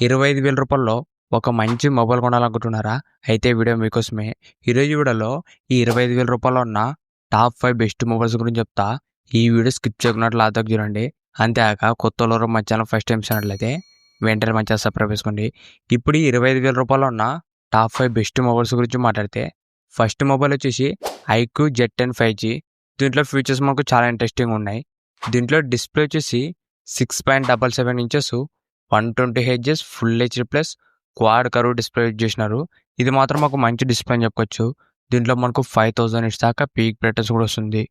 రూ. 25,000 ఒక మంచి మొబైల్ కొనాలనుకుంటున్నారా? అయితే వీడియో మీకోసమే. ఈరోజు వీడియోలో ఈ రూ. 25,000 ఉన్న టాప్ 5 బెస్ట్ మొబైల్స్ గురించి చెప్తా. ఈ వీడియో స్కిప్ చేయకుండా లాస్ట్ దాకా చూడండి. అంతేకాక కొత్తోళ్ళు మన ఛానల్ ఫస్ట్ టైం చూసినట్లయితే వెంటనే మన ఛానల్ సబ్స్క్రైబ్ చేసుకోండి. ఇప్పుడు ఈ రూ. 25,000 ఉన్న టాప్ 5 బెస్ట్ మొబైల్స్ గురించి మాట్లాడితే ఫస్ట్ మొబైల్ వచ్చేసి ఐక్యూ Z10 5G. దీంట్లో ఫీచర్స్ మనకు చాలా ఇంట్రెస్టింగ్ ఉన్నాయి. దీంట్లో డిస్ప్లే వచ్చేసి 6.77 inches 120Hz full HD plus quad curve display use చేసినారు. ఇది మాత్రం ఒక మంచి డిస్ప్లే అని చెప్పొచ్చు. దీంట్లో మనకు 5000 నిట్స్ దాకా పీక్ బ్రైట్నెస్ కూడా వస్తుంది.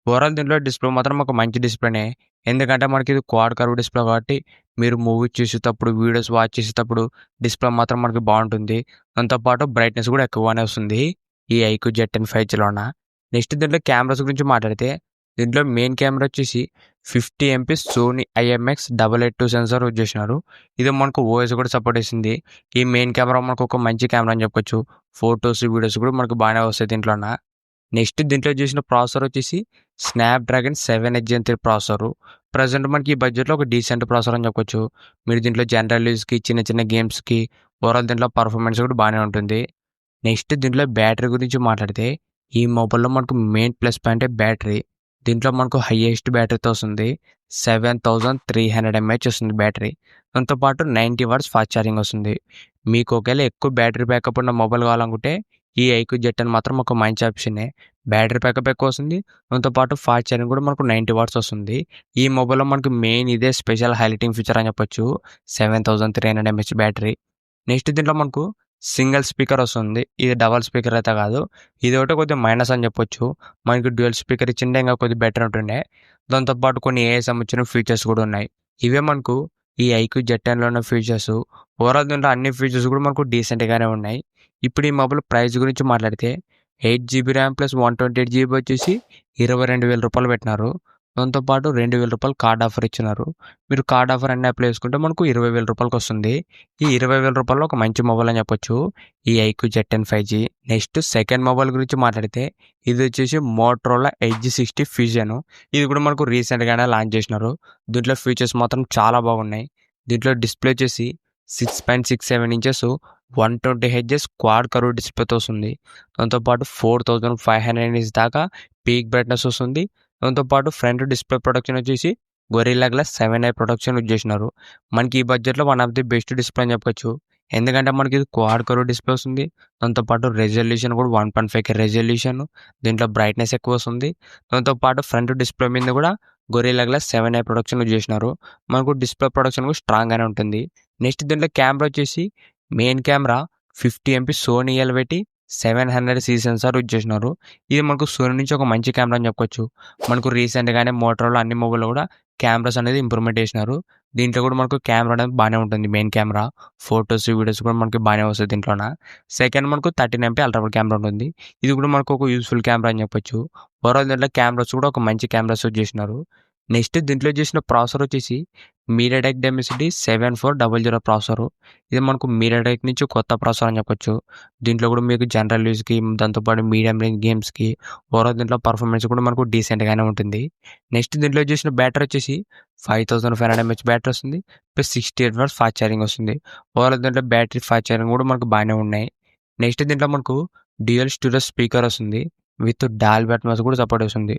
ఓవరాల్ దీంట్లో డిస్ప్లే మాత్రం ఒక మంచి డిస్ప్లేనే. ఎందుకంటే మనకి ఇది క్వాడ్ కర్వ్ డిస్ప్లే కాబట్టి మీరు మూవీ చూసేటప్పుడు వీడియోస్ వాచ్ చేసేటప్పుడు డిస్ప్లే మాత్రం మనకి బాగుంటుంది. దాంతోపాటు బ్రైట్నెస్ కూడా ఎక్కువగానే వస్తుంది ఈ ఐక్యూ Z10 5Gలోన. నెక్స్ట్ దీంట్లో కెమెరాస్ గురించి మాట్లాడితే దీంట్లో మెయిన్ కెమెరా వచ్చేసి 50 MP Sony IMX882 censor use చేసినారు. ఇది మనకు ఓఎస్ కూడా సపోర్ట్ చేసింది. ఈ మెయిన్ కెమెరా మనకు ఒక మంచి కెమెరా అని చెప్పొచ్చు. ఫొటోస్ వీడియోస్ కూడా మనకు బాగానే వస్తాయి దీంట్లోన. నెక్స్ట్ దీంట్లో చేసిన ప్రాసెసర్ వచ్చేసి Snapdragon 7H Gen 3 processor. Present మనకి ఈ బడ్జెట్లో ఒక డీసెంట్ ప్రాసెసర్ అని చెప్పొచ్చు. మీరు దీంట్లో జనరల్ యూస్కి చిన్న చిన్న గేమ్స్కి ఓవరాల్ దీంట్లో పర్ఫార్మెన్స్ కూడా బాగానే ఉంటుంది. నెక్స్ట్ దీంట్లో బ్యాటరీ గురించి మాట్లాడితే ఈ మొబైల్లో మనకు మెయిన్ ప్లస్ పాయింట్ బ్యాటరీ. దీంట్లో మనకు హైయెస్ట్ బ్యాటరీతో వస్తుంది. 7300 mAh వస్తుంది బ్యాటరీ. దాంతోపాటు 90 వాట్స్ ఫాస్ట్ ఛార్జింగ్ వస్తుంది. మీకు ఒకవేళ ఎక్కువ బ్యాటరీ బ్యాకప్ ఉన్న మొబైల్ కావాలనుకుంటే ఈ ఐక్యూ Z10 మాత్రం ఒక మంచి ఆప్షనే. బ్యాటరీ బ్యాకప్ ఎక్కువ వస్తుంది. దాంతోపాటు ఫాస్ట్ ఛార్జింగ్ కూడా మనకు 90 వాట్స్ వస్తుంది. ఈ మొబైల్లో మనకు మెయిన్ ఇదే స్పెషల్ హైలైటింగ్ ఫీచర్ అని చెప్పొచ్చు. 7300 mAh బ్యాటరీ. నెక్స్ట్ దీంట్లో మనకు సింగిల్ స్పీకర్ వస్తుంది. ఇది డబల్ స్పీకర్ అయితే కాదు. ఇది ఒకటి కొద్దిగా మైనస్ అని చెప్పొచ్చు. మనకి డ్యూయల్ స్పీకర్ ఇచ్చిండే ఇంకా కొద్దిగా బెటర్ ఉంటుండే. దాంతోపాటు కొన్ని ఏఎస్ఎం వచ్చిన ఫీచర్స్ కూడా ఉన్నాయి. ఇవే మనకు ఈ ఐక్యూ Z10లో ఉన్న ఫీచర్స్. ఓవరాల్ దీంట్లో అన్ని ఫీచర్స్ కూడా మనకు డీసెంట్గానే ఉన్నాయి. ఇప్పుడు ఈ మొబైల్ ప్రైస్ గురించి మాట్లాడితే 8GB ర్యామ్ ప్లస్ 128GB వచ్చేసి రూ. 22,000 పెట్టినారు. దాంతోపాటు రూ. 2,000 కార్డ్ ఆఫర్ ఇచ్చినారు. మీరు కార్డ్ ఆఫర్ అన్ని అప్లై చేసుకుంటే మనకు రూ. 20,000 వస్తుంది. ఈ రూ. 20,000 ఒక మంచి మొబైల్ అని చెప్పొచ్చు ఈ IQ Z10 5G. Next second mobile గురించి మాట్లాడితే ఇది వచ్చేసి మోటరోలా Edge 60 Fusion. ఇది కూడా మనకు రీసెంట్గానే లాంచ్ చేసినారు. దీంట్లో ఫీచర్స్ మాత్రం చాలా బాగున్నాయి. దీంట్లో డిస్ప్లే వచ్చేసి 6.67 ఇంచెస్ 120Hz క్వాడ్ కర్వ్ డిస్ప్లేతో వస్తుంది. దాంతోపాటు 4500 nits దాకా పీక్ బ్రైట్నెస్ వస్తుంది. దాంతోపాటు ఫ్రంట్ డిస్ప్లే ప్రొడక్షన్ వచ్చేసి gorilla glass 7i protection use చేసినారు. మనకి ఈ బడ్జెట్లో one of the best display అని చెప్పొచ్చు. ఎందుకంటే మనకి ఇది క్వాడ్ కర్వ్ డిస్ప్లే వస్తుంది. దాంతోపాటు రెజల్యూషన్ కూడా 1.5K రెజల్యూషన్. దీంట్లో బ్రైట్నెస్ ఎక్కువ వస్తుంది. దాంతోపాటు ఫ్రంట్ డిస్ప్లే మీద కూడా gorilla glass 7i protection use చేసినారు. మనకు డిస్ప్లే ప్రొడక్షన్ కూడా స్ట్రాంగ్గానే ఉంటుంది. నెక్స్ట్ దీంట్లో కెమెరా వచ్చేసి main camera 50 MP Sony LVT 700C sensor use చేసినారు. ఇది మనకు సోనీ నుంచి ఒక మంచి కెమెరా అని చెప్పొచ్చు. మనకు రీసెంట్గానే మోటరోలా అన్ని మొబైల్లో కూడా కెమెరాస్ అనేది ఇంప్రూవ్మెంట్ చేసినారు. దీంట్లో కూడా మనకు కెమెరా అనేది బాగానే ఉంటుంది. మెయిన్ కెమెరా ఫొటోస్ వీడియోస్ కూడా మనకి బాగానే వస్తుంది దీంట్లోన. సెకండ్ మనకు 13 MP అల్ట్రా వైడ్ కెమెరా ఉంటుంది. ఇది కూడా మనకు ఒక యూస్ఫుల్ కెమెరా అని చెప్పొచ్చు. ఓవరాల్ దీంట్లో కెమెరాస్ కూడా ఒక మంచి కెమెరాస్ యూజ్ చేసినారు. నెక్స్ట్ దీంట్లో చేసిన ప్రాసెసర్ వచ్చేసి మీడియాటెక్ డెమెసిటీ 7400 ప్రాసెసర్. ఇది మనకు మీడియాటెక్ నుంచి కొత్త ప్రాసెసర్ అని చెప్పొచ్చు. దీంట్లో కూడా మీకు జనరల్ యూస్కి దాంతోపాటు మీడియం రేంజ్ గేమ్స్కి ఓవరాల్ దీంట్లో పర్ఫార్మెన్స్ కూడా మనకు డీసెంట్గానే ఉంటుంది. నెక్స్ట్ దీంట్లో చేసిన బ్యాటరీ వచ్చేసి 5500 mAh బ్యాటరీ వస్తుంది. ప్లస్ 68 వాట్స్ ఫాస్ట్ ఛార్జింగ్ వస్తుంది. ఓవరాల్ దీంట్లో బ్యాటరీ ఫాస్ట్ ఛార్జింగ్ కూడా మనకు బాగానే ఉన్నాయి. నెక్స్ట్ దీంట్లో మనకు డ్యూయల్ స్టీరియో స్పీకర్ వస్తుంది. విత్ డాల్బీ అట్మాస్ కూడా సపోర్ట్ వస్తుంది.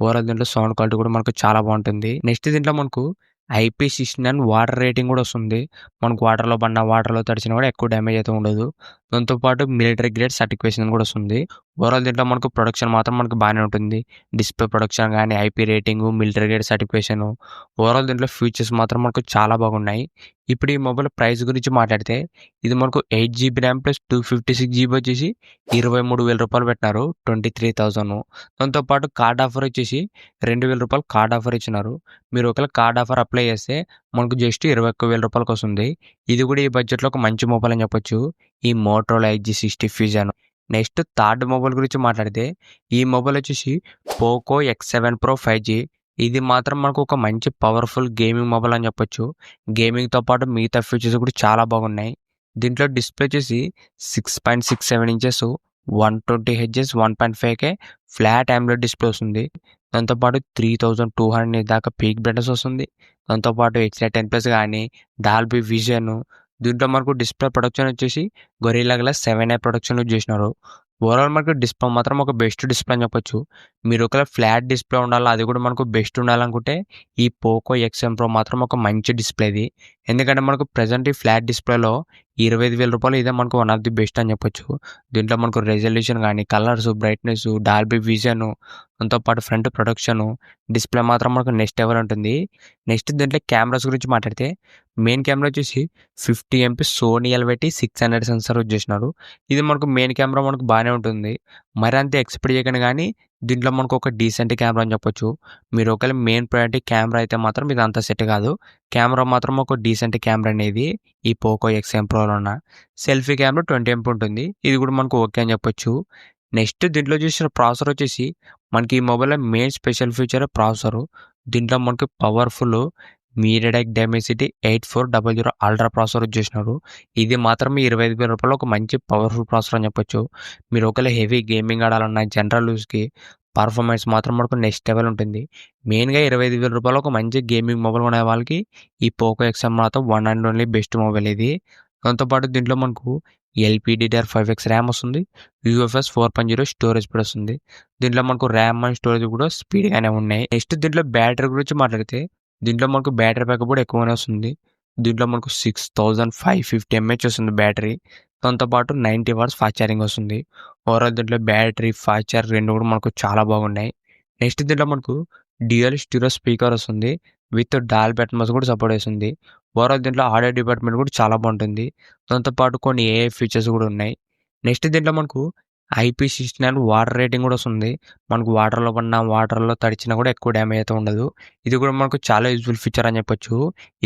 ఓవరాల్ దీంట్లో సౌండ్ క్వాలిటీ కూడా మనకు చాలా బాగుంటుంది. నెక్స్ట్ దీంట్లో మనకు IP69 వాటర్ రేటింగ్ కూడా వస్తుంది. మనకు వాటర్లో పడినా వాటర్లో తడిచినా కూడా ఎక్కువ డ్యామేజ్ అయితే ఉండదు. దాంతోపాటు మిలిటరీ గ్రేడ్ సర్టిఫికేషన్ కూడా వస్తుంది. ఓవరాల్ దీంట్లో మనకు ప్రొడక్షన్ మాత్రం మనకు బాగానే ఉంటుంది. డిస్ప్లే ప్రొడక్షన్ కానీ IP rating military grade certification overall దీంట్లో ఫీచర్స్ మాత్రం మనకు చాలా బాగున్నాయి. ఇప్పుడు ఈ మొబైల్ ప్రైస్ గురించి మాట్లాడితే ఇది మనకు 8GB ర్యామ్ ప్లస్ 256GB వచ్చేసి రూ. 23,000 పెట్టినారు. 23,000. దాంతోపాటు కార్డ్ ఆఫర్ వచ్చేసి రూ. 2,000 కార్డ్ ఆఫర్ ఇచ్చినారు. మీరు ఒకవేళ కార్డ్ ఆఫర్ అప్లై చేస్తే మనకు జస్ట్ రూ. 21,000 వస్తుంది. ఇది కూడా ఈ బడ్జెట్లో ఒక మంచి మొబైల్ అని చెప్పొచ్చు ఈ Motorola Edge 60 Fusion. Next third mobile గురించి మాట్లాడితే ఈ మొబైల్ వచ్చేసి పోకో X7 Pro 5G. ఇది మాత్రం మనకు ఒక మంచి పవర్ఫుల్ గేమింగ్ మొబైల్ అని చెప్పొచ్చు. గేమింగ్తో పాటు మిగతా ఫీచర్స్ కూడా చాలా బాగున్నాయి. దీంట్లో డిస్ప్లే వచ్చేసి 6.67 inches 120Hz 1.5K flat AMOLED display వస్తుంది. దాంతోపాటు 3200 దాకా పీక్ బ్రైట్నెస్ వస్తుంది. దాంతోపాటు XR10+ కానీ డాల్బీ విజన్ దీంట్లో మనకు డిస్ప్లే ప్రొడక్షన్ వచ్చేసి gorilla glass 7i protection use చేసినారు. ఓవరాల్ మనకు డిస్ప్లే మాత్రం ఒక బెస్ట్ డిస్ప్లే అని చెప్పొచ్చు. మీరు ఒకవేళ ఫ్లాట్ డిస్ప్లే ఉండాలి, అది కూడా మనకు బెస్ట్ ఉండాలనుకుంటే ఈ పోకో ఎక్స్ఎం ప్రో మాత్రం ఒక మంచి డిస్ప్లే ఇది. ఎందుకంటే మనకు ప్రజెంట్ ఈ ఫ్లాట్ డిస్ప్లేలో రూ. 25,000 ఇదే మనకు వన్ ఆఫ్ ది బెస్ట్ అని చెప్పొచ్చు. దీంట్లో మనకు రెజల్యూషన్ కానీ, కలర్స్, బ్రైట్నెస్, డాల్బీ విజన్, దాంతోపాటు ఫ్రంట్ ప్రొడక్షను, డిస్ప్లే మాత్రం మనకు నెక్స్ట్ లెవెల్ ఉంటుంది. నెక్స్ట్ దీంట్లో కెమెరాస్ గురించి మాట్లాడితే మెయిన్ కెమెరా వచ్చేసి 50 MP Sony LYT 600 sensor use చేసినారు. ఇది మనకు మెయిన్ కెమెరా మనకు బాగానే ఉంటుంది. మరి అంత ఎక్స్పెక్ట్ చేయకండి, కానీ దీంట్లో మనకు ఒక డీసెంట్ కెమెరా అని చెప్పొచ్చు. మీరు ఒకవేళ మెయిన్ ప్రయారిటీ కెమెరా అయితే మాత్రం ఇది అంత సెట్ కాదు. కెమెరా మాత్రం ఒక డీసెంట్ కెమెరా అనేది ఈ పోకో ఎక్స్ఎం ప్రోలో ఉన్న. సెల్ఫీ కెమెరా 20 MP ఉంటుంది. ఇది కూడా మనకు ఓకే అని చెప్పొచ్చు. నెక్స్ట్ దీంట్లో చూసిన ప్రాసెసర్ వచ్చేసి మనకి ఈ మొబైల్లో మెయిన్ స్పెషల్ ఫీచర్ ప్రాసెసరు. దీంట్లో మనకి powerful MediaTek Dimensity 8400 ultra processor use చేసినారు. ఇది మాత్రం ఈ 25,000 ఒక మంచి పవర్ఫుల్ ప్రాసెసర్ అని చెప్పొచ్చు. మీరు ఒకవేళ హెవీ గేమింగ్ ఆడాలన్నా, జనరల్ యూస్కి పర్ఫార్మెన్స్ మాత్రం మనకు నెక్స్ట్ లెవెల్ ఉంటుంది. మెయిన్గా 25,000 ఒక మంచి గేమింగ్ మొబైల్ కొనే వాళ్ళకి ఈ పోకో ఎక్స్ఎం మాత్రం one and only best mobile ఇది. దాంతోపాటు దీంట్లో మనకు LPDDR5X ర్యామ్ వస్తుంది. UFS 4.0 స్టోరేజ్ కూడా వస్తుంది. దీంట్లో మనకు ర్యామ్ అండ్ స్టోరేజ్ కూడా స్పీడ్గానే ఉన్నాయి. నెక్స్ట్ దీంట్లో బ్యాటరీ గురించి మాట్లాడితే దీంట్లో మనకు బ్యాటరీ బ్యాకప్ కూడా ఎక్కువనే వస్తుంది. దీంట్లో మనకు 6550 mAh వస్తుంది బ్యాటరీ. దాంతోపాటు 90 వాట్స్ ఫాస్ట్ ఛార్జింగ్ వస్తుంది. ఓవరాల్ దీంట్లో బ్యాటరీ, ఫాస్ట్ ఛార్జ్ రెండు కూడా మనకు చాలా బాగున్నాయి. నెక్స్ట్ దీంట్లో మనకు డ్యూయల్ స్టీరియో స్పీకర్ వస్తుంది. విత్ డాల్బీ అట్మాస్ కూడా సపోర్ట్ చేస్తుంది. ఓవరాల్ దీంట్లో ఆడియో డిపార్ట్మెంట్ కూడా చాలా బాగుంటుంది. దాంతోపాటు కొన్ని AI ఫీచర్స్ కూడా ఉన్నాయి. నెక్స్ట్ దీంట్లో మనకు IP69 వాటర్ రేటింగ్ కూడా వస్తుంది. మనకు వాటర్లో పడినా, వాటర్లో తడిచినా కూడా ఎక్కువ డ్యామేజ్ అయితే ఉండదు. ఇది కూడా మనకు చాలా యూజ్ఫుల్ ఫీచర్ అని చెప్పొచ్చు.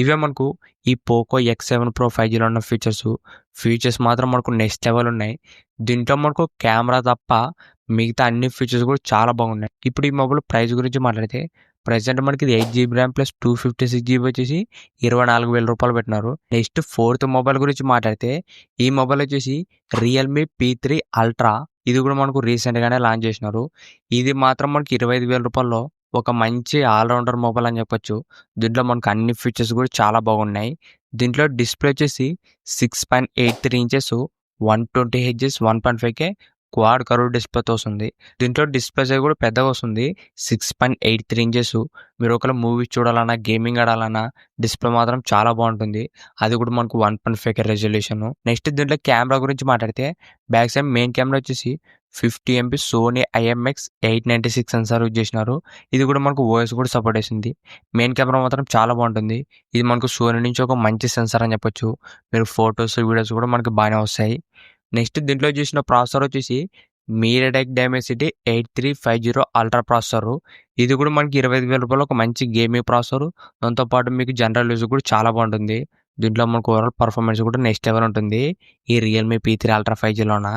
ఇవే మనకు ఈ పోకో X7 Pro 5Gలో ఉన్న ఫీచర్స్ మాత్రం మనకు నెక్స్ట్ లెవెల్ ఉన్నాయి. దీంట్లో మనకు కెమెరా తప్ప మిగతా అన్ని ఫీచర్స్ కూడా చాలా బాగున్నాయి. ఇప్పుడు ఈ మొబైల్ ప్రైస్ గురించి మాట్లాడితే ప్రెసెంట్ మనకి ఇది 8GB ర్యామ్ ప్లస్ 256GB వచ్చేసి రూ. 24,000 పెట్టినారు. నెక్స్ట్ ఫోర్త్ మొబైల్ గురించి మాట్లాడితే ఈ మొబైల్ వచ్చేసి రియల్మీ P3 అల్ట్రా. ఇది కూడా మనకు రీసెంట్గానే లాంచ్ చేసినారు. ఇది మాత్రం మనకి రూ. 25,000 ఒక మంచి ఆల్రౌండర్ మొబైల్ అని చెప్పొచ్చు. దీంట్లో మనకు అన్ని ఫీచర్స్ కూడా చాలా బాగున్నాయి. దీంట్లో డిస్ప్లే వచ్చేసి 6.83 inches 120Hz 1.5K quad curve డిస్ప్లేతో వస్తుంది. దీంట్లో డిస్ప్లే సైజ్ కూడా పెద్దగా వస్తుంది, 6.83 ఇంచెస్. మీరు ఒకవేళ మూవీస్ చూడాలన్నా, గేమింగ్ ఆడాలన్నా డిస్ప్లే మాత్రం చాలా బాగుంటుంది. అది కూడా మనకు 1.5K రెజల్యూషన్. నెక్స్ట్ దీంట్లో కెమెరా గురించి మాట్లాడితే బ్యాక్ సైడ్ మెయిన్ కెమెరా వచ్చేసి 50 MP Sony IMX896 censor use చేసినారు. ఇది కూడా మనకు OS కూడా సపోర్ట్ చేసింది. మెయిన్ కెమెరా మాత్రం చాలా బాగుంటుంది. ఇది మనకు సోనీ నుంచి ఒక మంచి సెన్సార్ అని చెప్పొచ్చు. మీరు ఫొటోస్, వీడియోస్ కూడా మనకి బాగానే వస్తాయి. నెక్స్ట్ దీంట్లో చూసిన ప్రాసెసర్ వచ్చేసి మీడియాటెక్ డైమెన్సిటీ 8350 అల్ట్రా ప్రాసెసర్. ఇది కూడా మనకి 25,000 ఒక మంచి గేమింగ్ ప్రాసెసర్. దాంతోపాటు మీకు జనరల్ యూజ్ కూడా చాలా బాగుంటుంది. దీంట్లో మనకు ఓవరాల్ పర్ఫార్మెన్స్ కూడా నెక్స్ట్ లెవెల్ ఉంటుంది ఈ రియల్మీ P3 అల్ట్రా 5Gలోన.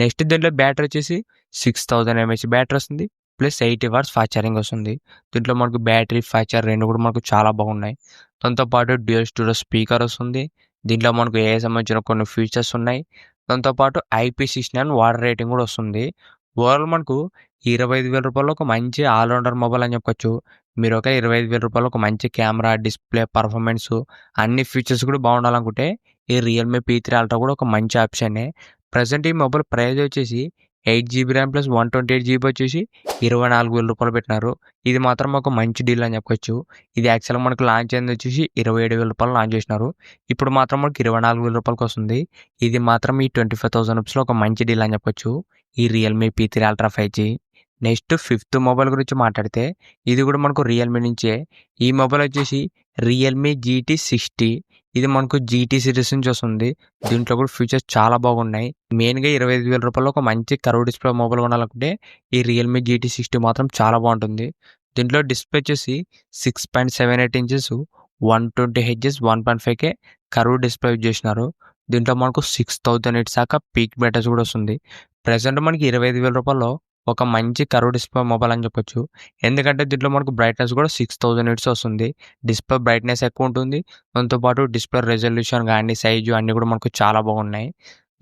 నెక్స్ట్ దీంట్లో బ్యాటరీ వచ్చేసి 6000 mAh బ్యాటరీ వస్తుంది. ప్లస్ 80 వాట్స్ ఫాస్ట్ ఛార్జింగ్ వస్తుంది. దీంట్లో మనకు బ్యాటరీ, ఫాస్ట్ ఛార్జ్ రెండు కూడా మనకు చాలా బాగున్నాయి. దాంతోపాటు డ్యూయల్ స్టీరియో స్పీకర్ వస్తుంది. దీంట్లో మనకు AI సంబంధించిన కొన్ని ఫీచర్స్ ఉన్నాయి. దాంతోపాటు IP69 వాటర్ రేటింగ్ కూడా వస్తుంది. ఓవరాల్ మనకు 25,000 ఒక మంచి ఆల్రౌండర్ మొబైల్ అని చెప్పొచ్చు. మీరు ఒక 25,000 ఒక మంచి కెమెరా, డిస్ప్లే, పర్ఫార్మెన్స్ అన్ని ఫీచర్స్ కూడా బాగుండాలనుకుంటే ఈ రియల్మీ P3 అల్ట్రా కూడా ఒక మంచి ఆప్షనే. ప్రజెంట్ ఈ మొబైల్ ప్రైస్ వచ్చేసి 8GB ర్యామ్ ప్లస్ 128GB వచ్చేసి రూ. 24,000 పెట్టినారు. ఇది మాత్రం ఒక మంచి డీల్ అని చెప్పొచ్చు. ఇది యాక్చువల్గా మనకు లాంచ్ అయింది వచ్చేసి రూ. 27,000 లాంచ్ చేసినారు. ఇప్పుడు మాత్రం మనకి రూ. 24,000 వస్తుంది. ఇది మాత్రం ఈ 25,000 రూపీస్లో ఒక మంచి డీల్ అని చెప్పొచ్చు ఈ Realme P3 ultra 5G. Next fifth mobile గురించి మాట్లాడితే ఇది కూడా మనకు రియల్మీ నుంచే. ఈ మొబైల్ వచ్చేసి రియల్మీ GT60. ఇది మనకు GT సిరీస్ నుంచి వస్తుంది. దీంట్లో కూడా ఫీచర్స్ చాలా బాగున్నాయి. మెయిన్గా 25,000 ఒక మంచి కర్వ్ డిస్ప్లే మొబైల్ కొనాలనుకుంటే ఈ రియల్మీ GT60 మాత్రం చాలా బాగుంటుంది. దీంట్లో డిస్ప్లే వచ్చేసి 6.78 inches 120Hz 1.5K curve display use చేసినారు. దీంట్లో మనకు 6000 నిట్స్ దాకా పీక్ బ్రైట్నెస్ కూడా వస్తుంది. ప్రజెంట్ మనకి 25,000 ఒక మంచి కర్వ్ డిస్ప్లే మొబైల్ అని చెప్పొచ్చు. ఎందుకంటే దీంట్లో మనకు బ్రైట్నెస్ కూడా 6000 నిట్స్ వస్తుంది. డిస్ప్లే బ్రైట్నెస్ ఎక్కువ ఉంటుంది. దాంతోపాటు డిస్ప్లే రెజల్యూషన్ కానీ, సైజు అన్నీ కూడా మనకు చాలా బాగున్నాయి.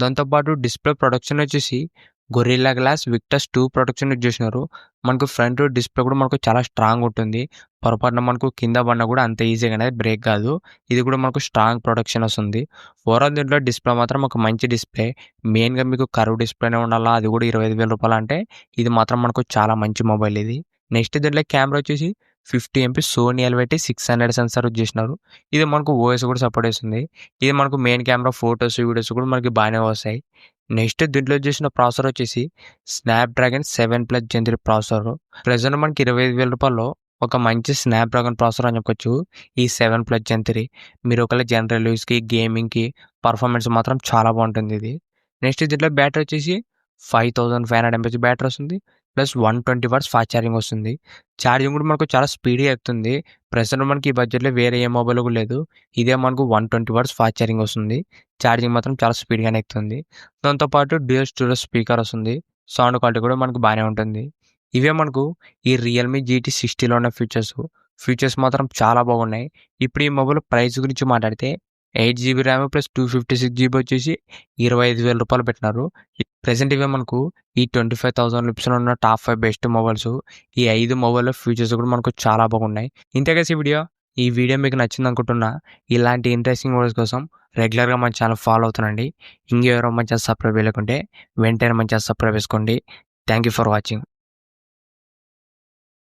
దాంతోపాటు డిస్ప్లే ప్రొడక్షన్ వచ్చేసి gorilla glass Victus 2 protection use చేసినారు. మనకు ఫ్రంట్ డిస్ప్లే కూడా మనకు చాలా స్ట్రాంగ్ ఉంటుంది. పొరపాటున మనకు కింద పడినా కూడా అంత ఈజీగా అనేది బ్రేక్ కాదు. ఇది కూడా మనకు స్ట్రాంగ్ ప్రొటెక్షన్ వస్తుంది. ఓవరాల్ దీంట్లో డిస్ప్లే మాత్రం ఒక మంచి డిస్ప్లే. మెయిన్గా మీకు కర్వ్ డిస్ప్లేనే ఉండాలా, అది కూడా 25,000 రూపాయలు అంటే ఇది మాత్రం మనకు చాలా మంచి మొబైల్ ఇది. నెక్స్ట్ దీంట్లో కెమెరా వచ్చేసి 50 MP Sony LYT 600 sensor use చేసినారు. ఇది మనకు ఓఎస్ కూడా సపోర్ట్ చేస్తుంది. ఇది మనకు మెయిన్ కెమెరా ఫొటోస్ వీడియోస్ కూడా మనకి బాగానే వస్తాయి. నెక్స్ట్ దీంట్లో చేసిన ప్రాసెసర్ వచ్చేసి స్నాప్డ్రాగన్ 7+ Gen 3 ప్రాసెసర్. ప్రెజెంట్ మనకి 25,000 రూపాయల్లో ఒక మంచి స్నాప్డ్రాగన్ ప్రాసెసర్ అని చెప్పొచ్చు ఈ 7+ Gen 3. మీరు ఒకవేళ జనరల్ యూస్కి, గేమింగ్కి పర్ఫార్మెన్స్ మాత్రం చాలా బాగుంటుంది ఇది. నెక్స్ట్ దీంట్లో బ్యాటరీ వచ్చేసి 5500 mAh బ్యాటరీ వస్తుంది. ప్లస్ 120 వాట్స్ ఫాస్ట్ ఛార్జింగ్ వస్తుంది. ఛార్జింగ్ కూడా మనకు చాలా స్పీడ్గా ఎక్కుతుంది. ప్రెజెంట్ మనకి ఈ బడ్జెట్లో వేరే ఏ మొబైల్ కూడా లేదు. ఇదే మనకు 120 వాట్స్ ఫాస్ట్ ఛార్జింగ్ వస్తుంది. ఛార్జింగ్ మాత్రం చాలా స్పీడ్గానే ఎక్కుతుంది. దాంతోపాటు డ్యూయల్ స్టూడియో స్పీకర్ వస్తుంది. సౌండ్ క్వాలిటీ కూడా మనకు బాగానే ఉంటుంది. ఇవే మనకు ఈ రియల్మీ GT 60లో ఉన్న ఫీచర్స్ మాత్రం చాలా బాగున్నాయి. ఇప్పుడు ఈ మొబైల్ ప్రైస్ గురించి మాట్లాడితే 8GB ర్యామ్ ప్లస్ 256GB వచ్చేసి 25,000 రూపాయలు పెట్టినారు. ప్రెజెంట్ ఇవే మనకు ఈ 25,000 రూపీస్లో ఉన్న టాప్ 5 బెస్ట్ మొబైల్స్. ఈ 5 మొబైల్ ఫీచర్స్ కూడా మనకు చాలా బాగున్నాయి. ఇంతగా ఈ వీడియో మీకు నచ్చింది అనుకుంటున్నా. ఇలాంటి ఇంట్రెస్టింగ్ వీడియోస్ కోసం రెగ్యులర్గా మన ఛానల్ ఫాలో అవుతుండండి. ఇంకెవరో మన ఛానల్ సబ్స్క్రైబ్ చేయలేకుంటే వెంటనే మన ఛానల్ సబ్స్క్రైబ్ చేసుకోండి. Thank you for watching.